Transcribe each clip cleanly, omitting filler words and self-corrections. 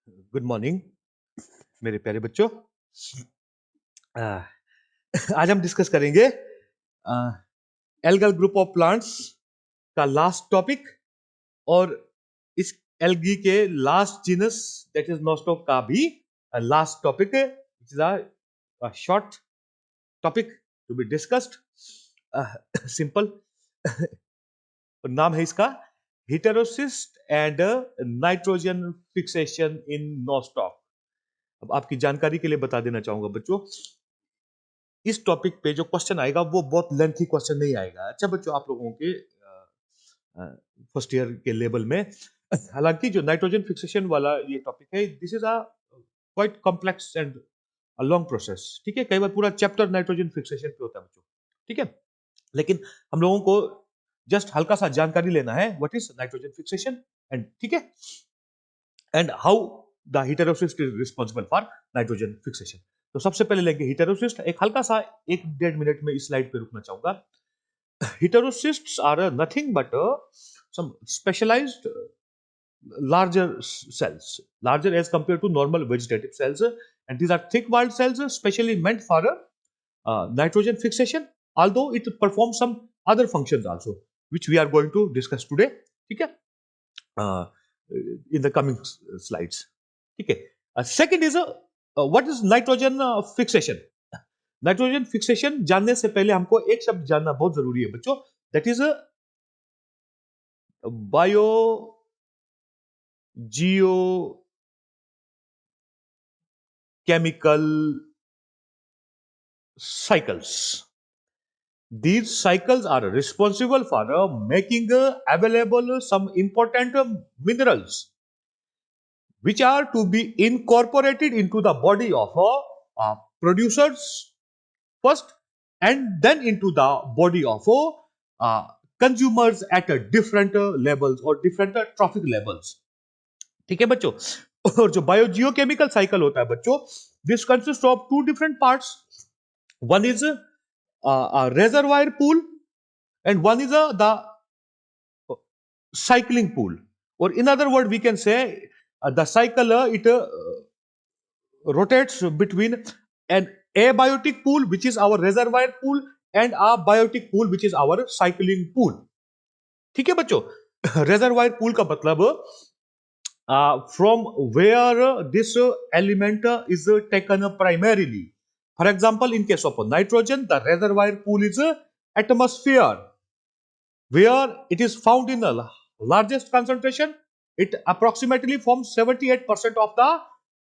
Good morning मेरे प्यारे बच्चों। आज हम डिस्कस करेंगे एल्गल ग्रुप ऑफ प्लांट्स का लास्ट टॉपिक और इस एल्गी के last genus that is Nostoc का भी लास्ट टॉपिक है। It is a short topic to be discussed, simple. नाम है इसका heterocyst and nitrogen fixation in Nostoc. अब आपकी जानकारी के लिए बता देना चाहूंगा बच्चों, इस टॉपिक पे जो क्वेश्चन आएगा वो बहुत लेंथी क्वेश्चन नहीं आएगा। अच्छा बच्चों, आप लोगों के फर्स्ट ईयर के लेवल में हालांकि जो नाइट्रोजन फिक्सेशन वाला ये टॉपिक है, this is a quite complex and a long process. ठीक है, कई बार पूरा चैप्टर नाइट्रोजन फिक्सेशन पे होता है बच्चों। ठीक है, लेकिन हम लोगों को जस्ट हल्का सा जानकारी लेना है what is nitrogen fixation and ठीक है, and how the heterocyst is responsible for nitrogen fixation। तो सबसे पहले लेंगे heterocyst। एक हल्का सा 1-1.5 मिनट में इस स्लाइड पे रुकना चाहूंगा। Heterocysts are nothing but some specialized larger cells, larger as compared to normal vegetative cells, and these are thick-walled cells specially meant for nitrogen fixation, although it performs some other functions also, which we are going to discuss today। ठीक है, in the coming slides। ठीक है, second is what is nitrogen fixation। Nitrogen fixation जानने से पहले हमको एक शब्द जानना बहुत जरूरी है बच्चों, that is bio Jio chemical cycles। These cycles are responsible for making available some important minerals which are to be incorporated into the body of producers first, and then into the body of consumers at a different levels or different trophic levels। ठीक है बच्चों, और जो biogeochemical cycle होता है बच्चों, this consist of two different parts. One is reservoir pool and one is the cycling pool, or in other word we can say the cycle it rotates between an abiotic pool which is our reservoir pool and a biotic pool which is our cycling pool। ठीक है बच्चों, reservoir pool का मतलब from where this element is taken primarily। For example, in case of nitrogen, the reservoir pool is atmosphere, where it is found in the largest concentration. It approximately forms 78% of the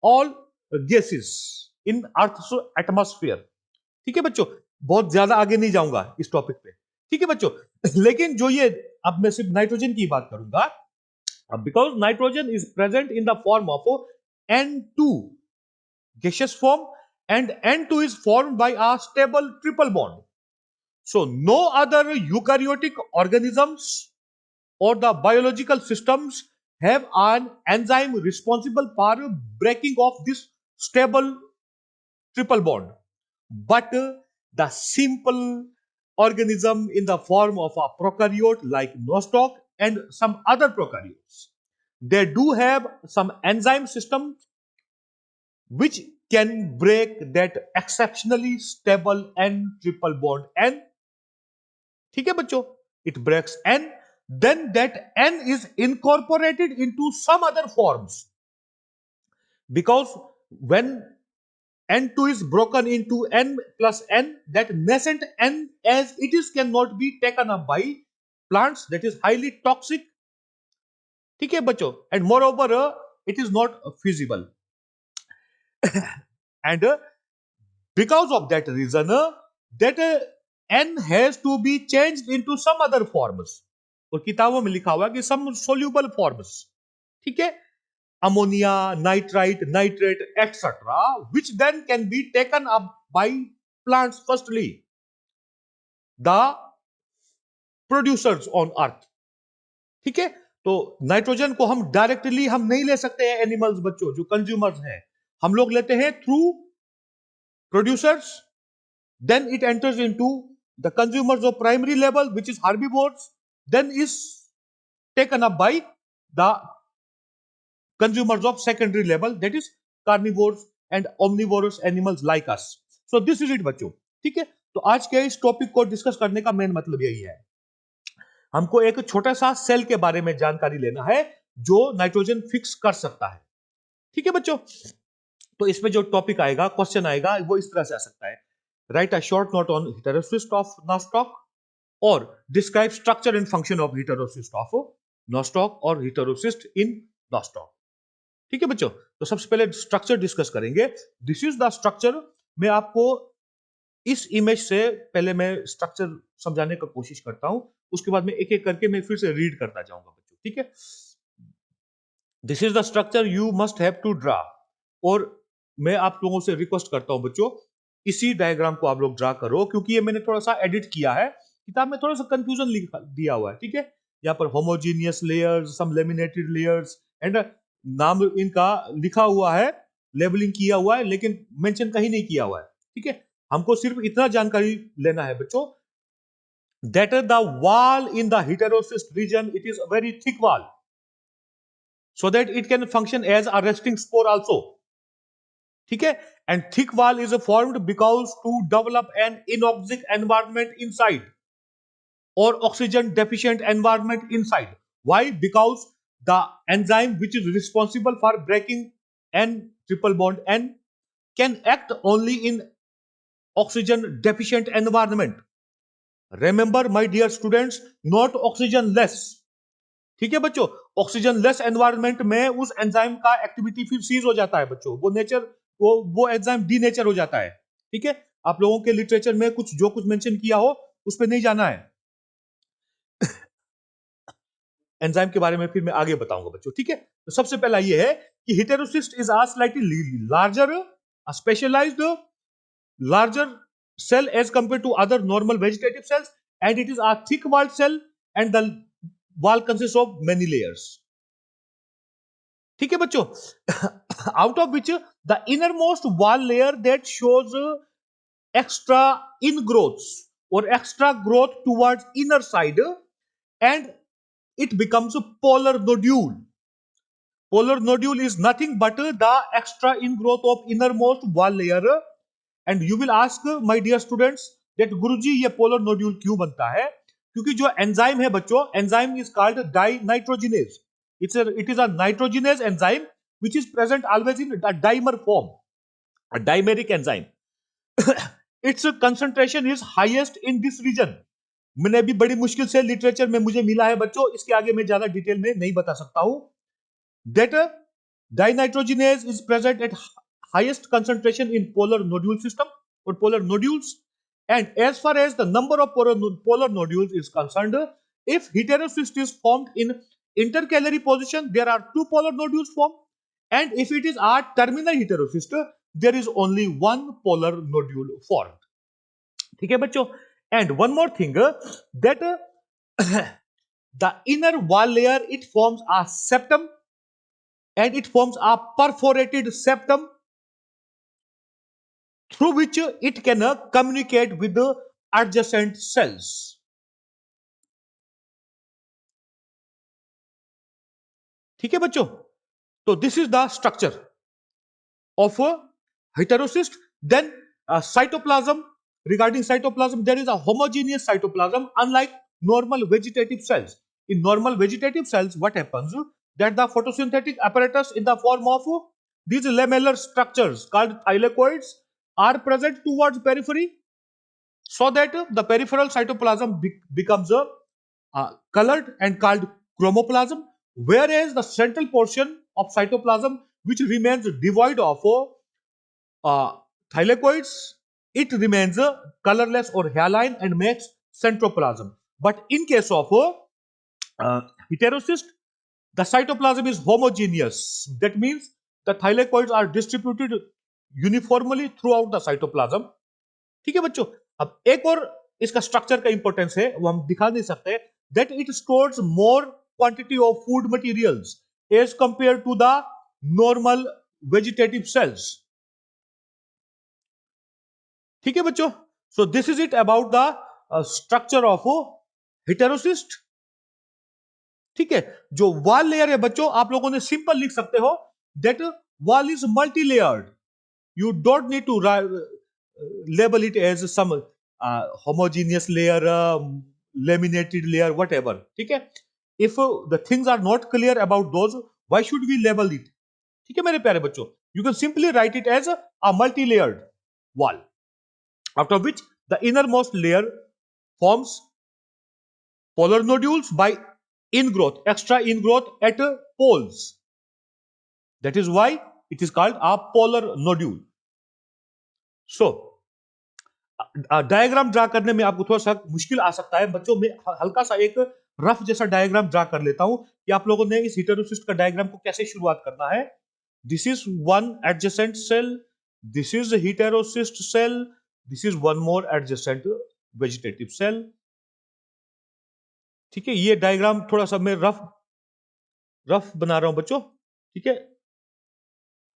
all gases in Earth's atmosphere। ठीक है बच्चों, बहुत ज्यादा आगे नहीं जाऊंगा इस topic पे। ठीक है बच्चों, लेकिन जो ये अब मैं सिर्फ नाइट्रोजन की बात करूंगा, because nitrogen is present in the form of N2 gaseous form, and N2 is formed by a stable triple bond। So no other eukaryotic organisms or the biological systems have an enzyme responsible for breaking of this stable triple bond, but the simple organism in the form of a prokaryote like nostoc and some other prokaryotes, they do have some enzyme system which can break that exceptionally stable n triple bond n। ठीक है बच्चों, it breaks n, then that n is incorporated into some other forms, because when n2 is broken into n plus n, that nascent n as it is cannot be taken up by plants, that is highly toxic। ठीक है बच्चों, and moreover it is not feasible, and because of that reason that n has to be changed into some other forms, और किताबों में लिखा हुआ कि some soluble forms। ठीक है, ammonia, nitrite, nitrate, etc., which then can be taken up by plants firstly, the producers on earth। ठीक है, तो नाइट्रोजन को हम डायरेक्टली हम नहीं ले सकते हैं एनिमल्स बच्चों, जो कंज्यूमर्स हैं, हम लोग लेते हैं through producers, then it enters into the consumers of primary level which is herbivores, then is taken up by the consumers of secondary level, that is carnivores and omnivorous animals like us. So this is it बच्चों. ठीक है, तो आज के इस topic को discuss करने का मेन मतलब यही है, हमको एक छोटा सा सेल के बारे में जानकारी लेना है जो नाइट्रोजन फिक्स कर सकता है. ठीक है बच्चों, तो इसमें जो टॉपिक आएगा, क्वेश्चन आएगा, वो इस तरह से आ सकता है. Write a short note on heterocyst of Nostoc और describe structure and function of heterocyst of Nostoc और हेटेरोसिस्ट इन नॉस्टॉक. ठीक है बच्चों, तो सबसे पहले स्ट्रक्चर डिस्कस करेंगे. This is the structure. मैं आपको इस इमेज से पहले मैं स्ट्रक्चर समझाने का कोशिश करता हूं, उसके बाद में एक एक करके मैं फिर से रीड करता जाऊंगा बच्चों. ठीक है, this is the structure you must have to draw. और मैं आप लोगों से रिक्वेस्ट करता हूं बच्चों, इसी डायग्राम को आप लोग ड्रा करो, क्योंकि ये मैंने थोड़ा सा एडिट किया है, किताब में थोड़ा सा कंफ्यूजन दिया हुआ है. ठीक है, यहाँ पर homogeneous layers, some laminated layers and नाम इनका लिखा हुआ है, लेबलिंग किया हुआ है, लेकिन मेंशन कहीं नहीं किया हुआ है. ठीक है, हमको सिर्फ इतना जानकारी लेना है बच्चों, that the wall in the heterocyst region, it is a very thick wall, so that it can function as a resting spore also. ठीक है, and thick wall is formed because to develop an anoxic environment inside or oxygen deficient environment inside. Why? Because the enzyme which is responsible for breaking N triple bond N can act only in oxygen deficient environment. Remember my dear students, not oxygen less. ठीक है बच्चों, oxygen less environment में उस enzyme का activity फिर seize हो जाता है बच्चों, वो नेचर, वो एंजाइम डीनेचर हो जाता है. ठीक है, आप लोगों के लिटरेचर में कुछ जो कुछ मेंशन किया हो उस पर नहीं जाना है, एंजाइम के बारे में फिर मैं आगे बताऊंगा बच्चों. ठीक है, तो सबसे पहला ये है कि heterocyst is a slightly larger, specialised larger cell as compared to other normal vegetative cells, and it is a thick walled cell and the wall consists of many layers. ठीक है बच्चों, out of which the innermost wall layer that shows extra ingrowths or extra growth towards inner side, and it becomes a polar nodule. Polar nodule is nothing but the extra ingrowth of innermost wall layer. And you will ask my dear students that गुरुजी ये polar nodule क्यों बनता है? क्योंकि जो enzyme है बच्चों, enzyme is called dinitrogenase. It is a nitrogenase enzyme which is present always in a dimer form, a dimeric enzyme. Its concentration is highest in this region. मैंने अभी बड़ी मुश्किल से लिटरेचर में मुझे मिला है बच्चों, इसके आगे मैं ज्यादा डिटेल में नहीं बता सकता हूं. That dinitrogenase is present at highest concentration in polar nodule system or polar nodules. And as far as the number of polar nodules is concerned, if heterocyst is formed in intercalary position, there are two polar nodules formed. And if it is a terminal heterocyst, there is only one polar nodule formed. ठीक है बच्चों, and one more thing, that the inner wall layer, it forms a septum, and it forms a perforated septum through which it can communicate with the adjacent cells. ठीक है बच्चों, तो this is the structure of a heterocyst. Then cytoplasm. Regarding cytoplasm, there is a homogeneous cytoplasm, unlike normal vegetative cells. In normal vegetative cells, what happens? That the photosynthetic apparatus in the form of these lamellar structures called thylakoids are present towards periphery, so that the peripheral cytoplasm becomes colored and called chromoplasm, whereas the central portion of cytoplasm, which remains devoid of thylakoids, it remains colorless or haline and makes centroplasm. But in case of heterocyst, the cytoplasm is homogeneous. That means the thylakoids are distributed uniformly throughout the cytoplasm. ठीक है बच्चों, अब एक और इसका structure का importance है, वो हम दिखा नहीं सकते, that it stores more quantity of food materials as compare to the normal vegetative cells. ठीक है बच्चों, so this is it about the structure of heterocyst. ठीक है, जो वॉल लेयर है बच्चों, आप लोगों ने सिंपल लिख सकते हो that wall is multi layered. You don't need to label it as some homogeneous layer, laminated layer, whatever. ठीक है, if the things are not clear about those, why should we label it? ठीक है मेरे प्यारे बच्चों, you can simply write it as a multi-layered wall, after which the innermost layer forms polar nodules by ingrowth, extra ingrowth at poles. That is why it is called a polar nodule. So diagram draw करने में आपको थोड़ा सा मुश्किल आ सकता है बच्चों में, हल्का सा एक रफ जैसा डायग्राम ड्रा कर लेता हूं कि आप लोगों ने इस हेटेरोसिस्ट का डायग्राम को कैसे शुरुआत करना है. This is one adjacent cell, this is heterocyst cell, this is one more adjacent vegetative cell. ठीक है, ये डायग्राम थोड़ा सा मैं रफ रफ बना रहा हूं बच्चों. ठीक है,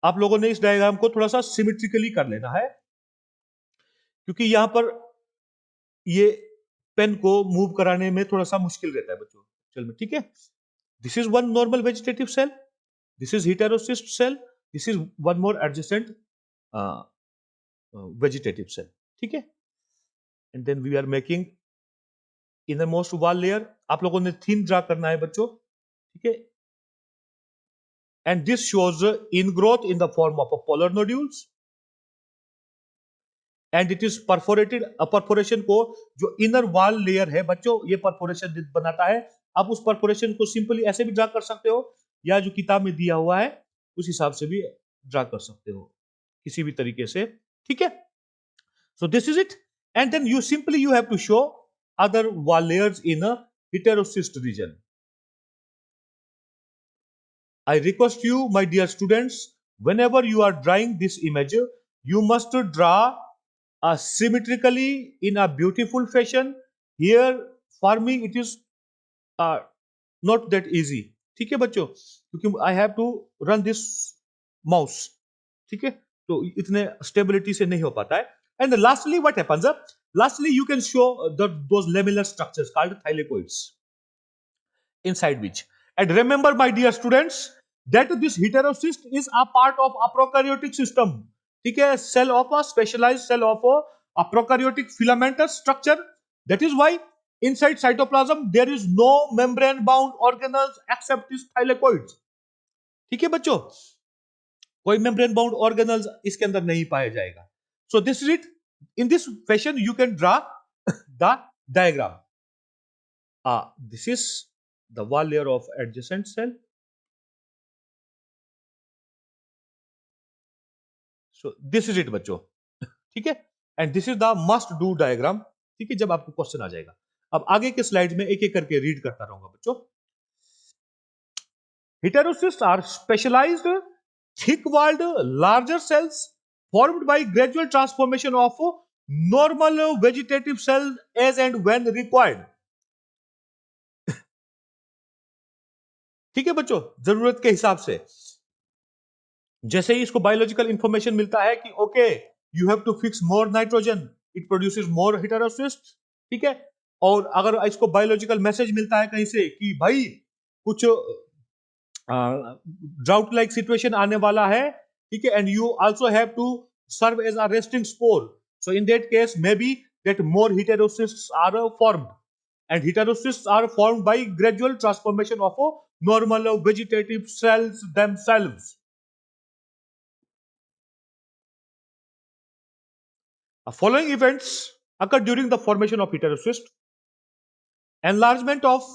आप लोगों ने इस डायग्राम को थोड़ा सा सिमेट्रिकली कर लेना है, क्योंकि यहां पर ये पेन को मूव कराने में थोड़ा सा मुश्किल रहता है बच्चों. चल ठीक है, this is one normal vegetative cell, this is heterocyst cell, this is one more adjacent vegetative cell. ठीक है, and then we are making inner most wall layer. आप लोगों ने थीम ड्रा करना है बच्चों. ठीक है, and this shows in growth in the form of polar nodules, and it is perforated. Perforation को जो इनर वॉल लेयर है बच्चों, ये परफोरेशन बनाता है. आप उस परफोरेशन को सिंपली ऐसे भी ड्रा कर सकते हो, या जो किताब में दिया हुआ है उस हिसाब से भी ड्रा कर सकते हो, किसी भी तरीके से. ठीक है, so this is it. And then you simply you have to show other wall layers in a heterocyst region. I request you, my dear students, whenever you are drawing this image, you must draw symmetrically in a beautiful fashion. Here for me it is uh, not that easy. ठीक है बच्चों, क्योंकि I have to run this mouse. ठीक है, तो इतने stability से नहीं हो पाता है. And lastly what happens, lastly you can show those lamellar structures called thylakoids, inside which, and remember my dear students that this heterocyst is a part of a prokaryotic system. ठीक है, cell of a specialized cell of a prokaryotic filamentous structure. That is why inside cytoplasm there is no membrane bound organelles except this thylakoids. ठीक है बच्चों, कोई membrane bound organelles इसके अंदर नहीं पाया जाएगा. So this is it. In this fashion you can draw the diagram. This is the wall layer of adjacent cell. So this is it बच्चों. ठीक है, and this is the must do diagram. ठीक है, जब आपको question आ जाएगा. अब आगे के स्लाइड में एक एक करके रीड करता रहूंगा बच्चों. Heterocyst are specialised thick walled larger cells formed by gradual transformation of normal vegetative cells as and when required. ठीक है बच्चों, जरूरत के हिसाब से. जैसे ही इसको बायोलॉजिकल इंफॉर्मेशन मिलता है कि okay you have to fix more nitrogen, it produces more heterocyst. ठीक है, और अगर इसको बायोलॉजिकल मैसेज मिलता है कहीं से कि भाई कुछ ड्राउट लाइक सिचुएशन आने वाला है, ठीक है, and you also have to serve as a resting spore, so in that case may be that more heterocysts are formed, and heterocysts are formed by gradual transformation of normal vegetative cells themselves. Following events occur during the formation of heterocyst: enlargement of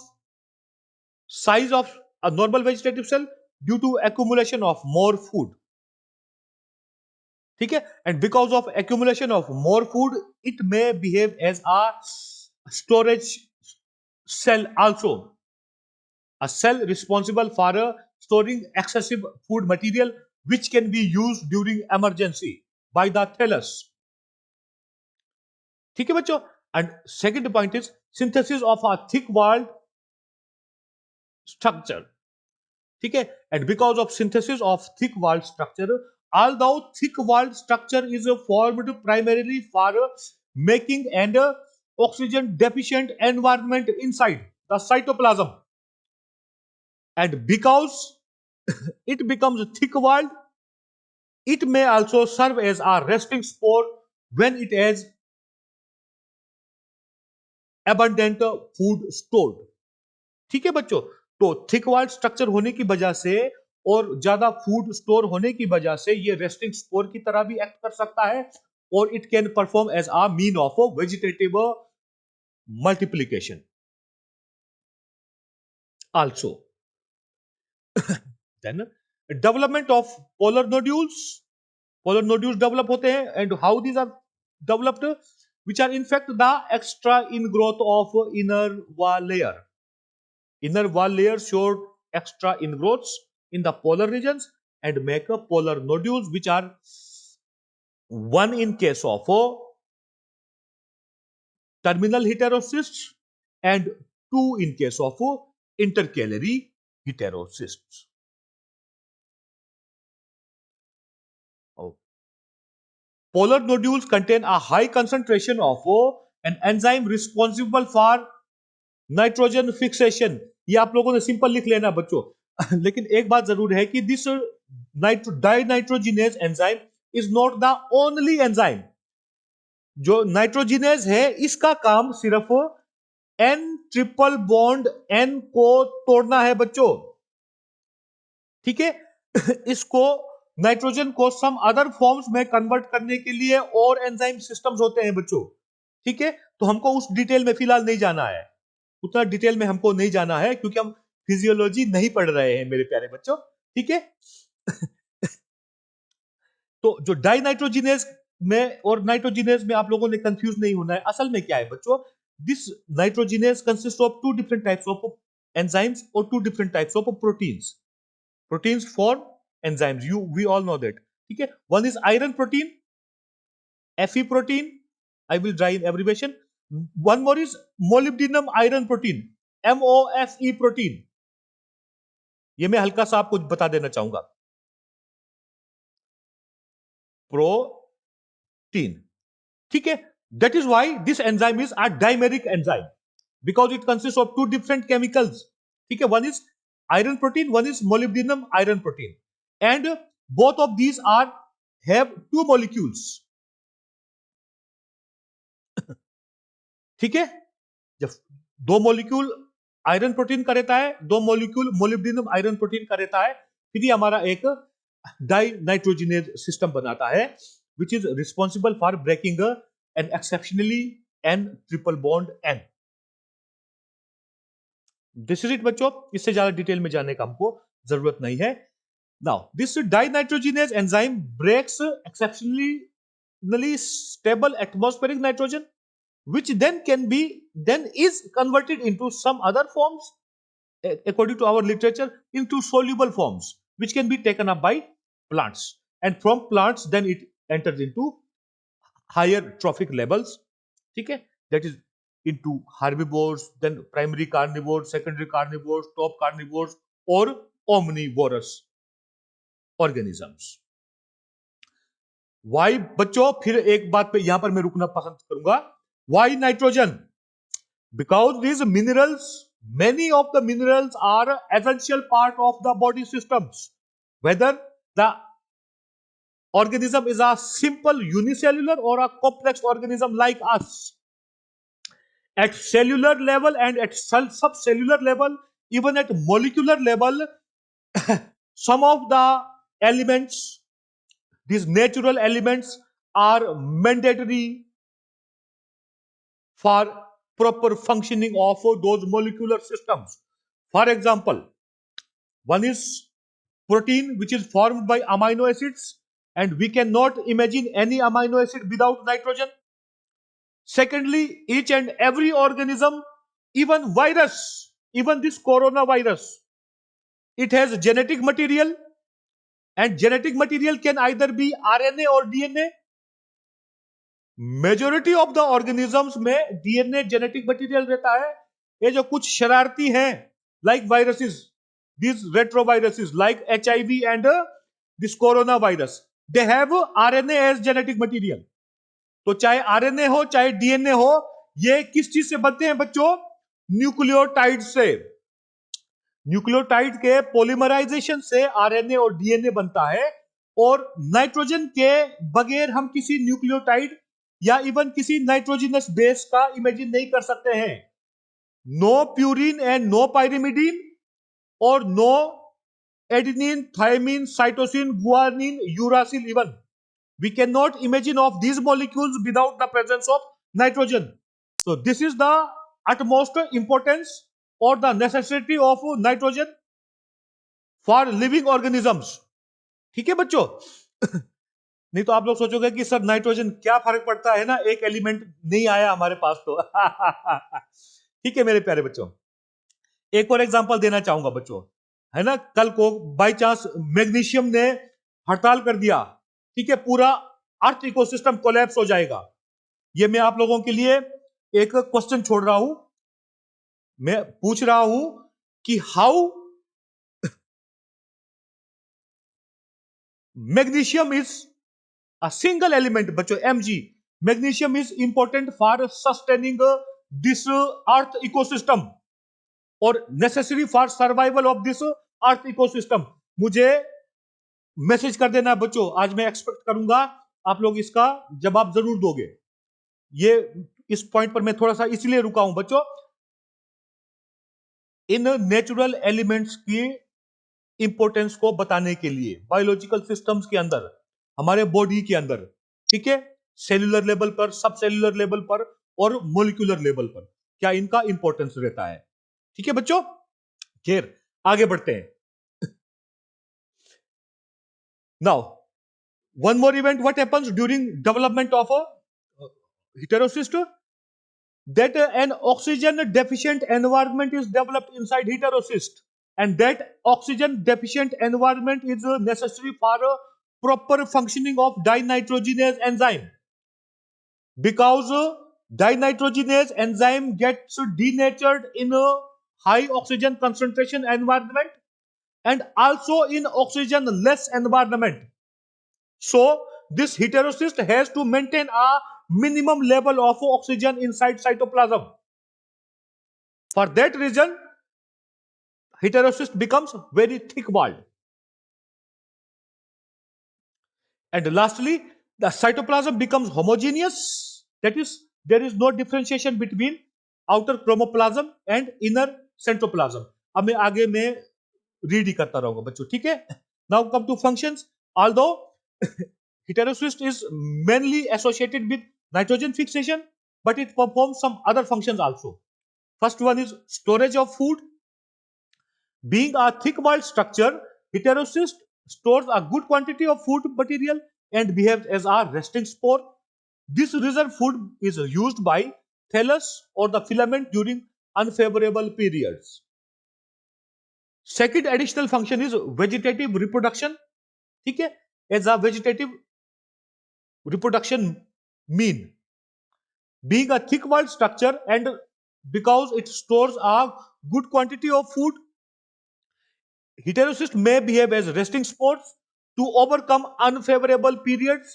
size of a normal vegetative cell due to accumulation of more food. ठीक है, and because of accumulation of more food it may behave as a storage cell also, a cell responsible for storing excessive food material which can be used during emergency by the thallus. ठीक है बच्चों, and second point is synthesis of a thick walled structure. ठीक है, and because of synthesis of thick walled structure, although thick walled structure is formed primarily for making and oxygen deficient environment inside the cytoplasm. and because it becomes thick walled, it may also serve as a resting spore when it has abundant food stored. ठीक है बच्चों, तो thick wall structure होने की वजह से और ज्यादा फूड स्टोर होने की वजह से ये रेस्टिंग स्पोर की तरह भी एक्ट कर सकता है और it can perform as a mean of vegetative multiplication also. Then development of polar nodules develop होते हैं and how these are developed, which are in fact the extra ingrowth of inner wall layer. Inner wall layer showed extra ingrowths in the polar regions and make up polar nodules, which are one in case of terminal heterocysts and two in case of intercalary heterocysts. Oh. Polar nodules contain a high concentration of an enzyme responsible for nitrogen fixation. ये आप लोगों ने simple लिख लेना बच्चों. लेकिन एक बात जरूर है कि this dinitrogenase enzyme is not the only enzyme. जो नाइट्रोजिनेज है इसका काम सिर्फ एन ट्रिपल बॉन्ड एन को तोड़ना है बच्चों. ठीक है. इसको नाइट्रोजन को सम अदर फॉर्म्स में कन्वर्ट करने के लिए और एंजाइम सिस्टम्स होते हैं बच्चों. ठीक है. तो हमको उस डिटेल में फिलहाल नहीं जाना है, उतना डिटेल में हमको नहीं जाना है क्योंकि हम फिजियोलॉजी नहीं पढ़ रहे हैं मेरे प्यारे बच्चों. ठीक है. तो जो डाइनाइट्रोजिनेज में और नाइट्रोजिनेज में आप लोगों ने कंफ्यूज नहीं होना है. असल में क्या है बच्चों, this nitrogenase consist of two different types of enzymes और two different types of proteins. Proteins form enzymes, you we all know that. ठीक है. One is iron protein, Fe protein, I will try in abbreviation. One more is molybdenum iron protein, MOFE protein. ये मैं हल्का सा आपको बता देना चाहूंगा. प्रोटीन. ठीक है. That is why this enzyme is a dimeric enzyme because it consists of two different chemicals. ठीक है. One is iron protein, one is molybdenum iron protein, and both of these are have two molecules. ठीक है. जब दो molecule iron protein का रहता है, दो मॉलिक्यूल मोलिब्डेनम आयरन प्रोटीन का रहता है, फिर ये हमारा एक डाई नाइट्रोजिनेज सिस्टम बनाता है which is responsible for breaking an exceptionally n triple bond n. This is it बच्चों. इससे ज्यादा डिटेल में जाने का हमको जरूरत नहीं है. Now this dinitrogenase enzyme breaks exceptionally stable atmospheric nitrogen, which then is converted into some other forms, according to our literature, into soluble forms which can be taken up by plants, and from plants then it enters into higher trophic levels. ठीक है. That is into herbivores, then primary carnivores, secondary carnivores, top carnivores or omnivorous organisms. Why बच्चों, फिर एक बात पे यहां पर मैं रुकना पसंद करूंगा. Why nitrogen? Because these minerals, many of the minerals are essential part of the body systems. Whether the organism is a simple unicellular or a complex organism like us. At cellular level and at subcellular level, even at molecular level, some of the elements, these natural elements, are mandatory for proper functioning of those molecular systems. For example, one is protein, which is formed by amino acids, and we cannot imagine any amino acid without nitrogen. Secondly, each and every organism, even virus, even this coronavirus, it has genetic material, and genetic material can either be RNA or DNA. Majority of the organisms में DNA genetic material रहता है. ये जो कुछ शरारती हैं, like viruses, these retroviruses like HIV and this coronavirus, they have RNA as genetic material. तो चाहे आरएनए हो चाहे डीएनए हो, ये किस चीज से बनते हैं बच्चों? न्यूक्लियोटाइड से. न्यूक्लियोटाइड के पॉलीमराइजेशन से आरएनए और डीएनए बनता है, और नाइट्रोजन के बगैर हम किसी न्यूक्लियोटाइड या इवन किसी नाइट्रोजनस बेस का इमेजिन नहीं कर सकते हैं। No purine and no pyrimidine और no adenine, thymine, cytosine, guanine, uracil even we cannot imagine of these molecules without the presence of nitrogen. So this is the utmost importance or the necessity of nitrogen for living organisms. ठीक है बच्चों? नहीं तो आप लोग सोचोगे कि sir nitrogen क्या फर्क पड़ता है ना, एक एलिमेंट नहीं आया हमारे पास तो। ठीक है मेरे प्यारे बच्चों, एक और एग्जांपल देना चाहूंगा बच्चों, है ना, कल को बाय चांस मैग्नीशियम ने हड़ताल कर दिया, ठीक है, पूरा अर्थ इकोसिस्टम कोलैप्स हो जाएगा। ये मैं आप लोगों के लिए एक क्वेश्चन छोड़ रहा हूं, मैं पूछ रहा हूं कि how magnesium is a single element बच्चों, Mg, magnesium is important for sustaining this earth ecosystem और necessary for survival of this earth ecosystem. मुझे मैसेज कर देना बच्चों, आज मैं एक्सपेक्ट करूंगा आप लोग इसका जवाब जरूर दोगे। ये इस पॉइंट पर मैं थोड़ा सा इसलिए रुका हूं बच्चों, इन नेचुरल एलिमेंट्स की इंपॉर्टेंस को बताने के लिए बायोलॉजिकल सिस्टम्स के अंदर, हमारे बॉडी के अंदर, ठीक है, सेल्यूलर लेवल पर, सब सेल्यूलर लेवल पर और मोलिकुलर लेवल पर क्या इनका इंपॉर्टेंस रहता है। ठीक है बच्चों, खैर आगे बढ़ते हैं। Now one more event, what happens during development of a heterocyst, that an oxygen deficient environment is developed inside heterocyst, and that oxygen deficient environment is necessary for a proper functioning of dinitrogenase enzyme, because dinitrogenase enzyme gets denatured in a high oxygen concentration environment and also in oxygen less environment. So this heterocyst has to maintain a minimum level of oxygen inside cytoplasm. For that reason, heterocyst becomes very thick walled. And lastly, the cytoplasm becomes homogeneous. That is, there is no differentiation between outer chromoplasm and inner centroplasm. अब मैं आगे में read ही करता रहूंगा बच्चों, ठीक है? Now come to functions. Although heterocyst is mainly associated with nitrogen fixation, but it performs some other functions also. First one is storage of food. Being a thick-walled structure, heterocyst stores a good quantity of food material and behaves as a resting spore. This reserve food is used by thallus or the filament during unfavorable periods. Second additional function is vegetative reproduction. ठीक है, as a vegetative reproduction mean, being a thick-walled structure and because it stores a good quantity of food, heterocysts may behave as resting spores to overcome unfavorable periods,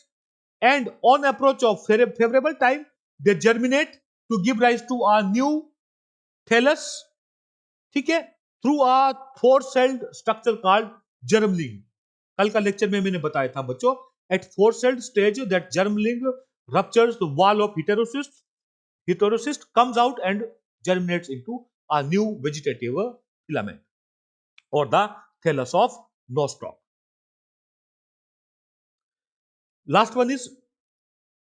and on approach of favorable time, they germinate to give rise to a new thallus, ठीक है, through a four-celled structure called germling. कल का lecture में मैंने बताया था बच्चों, at four-celled stage that germling ruptures the wall of heterocyst, heterocyst comes out and germinates into a new vegetative filament or the thallus of Nostoc. Last one is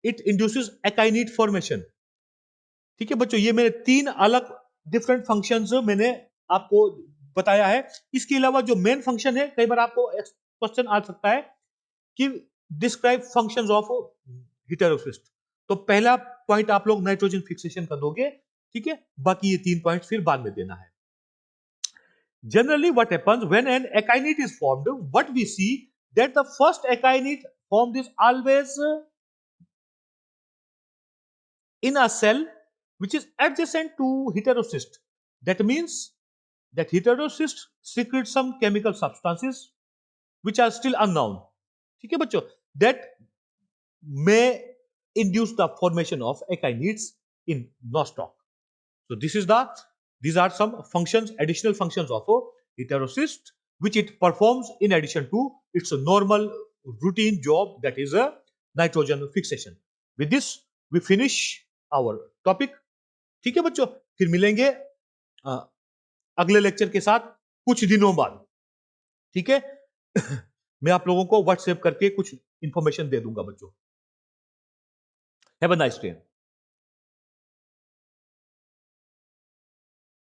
it induces akinete formation. ठीक है बच्चों, ये मेरे तीन अलग different functions मैंने आपको बताया है। इसके अलावा जो मेन फंक्शन है, कई बार आपको क्वेश्चन आ सकता है कि डिस्क्राइब फंक्शंस ऑफ हेटेरोसिस्ट, तो पहला पॉइंट आप लोग नाइट्रोजन फिक्सेशन का दोगे, ठीक है, बाकी ये तीन पॉइंट्स फिर बाद में देना है। Generally, what happens when an akinete is formed, what we see that the first akinete formed is always in a cell which is adjacent to heterocyst. That means that heterocyst secretes some chemical substances which are still unknown. ठीक है बच्चों, that may induce the formation of akinetes in Nostoc. So these are some functions, additional functions of heterocyst, which it performs in addition to its normal routine job, that is a nitrogen fixation. With this we finish our topic. ठीक है बच्चों, फिर मिलेंगे अगले lecture के साथ कुछ दिनों बाद. ठीक है. मैं आप लोगों को व्हाट्सएप करके कुछ इंफॉर्मेशन दे दूंगा बच्चों. Have a nice day.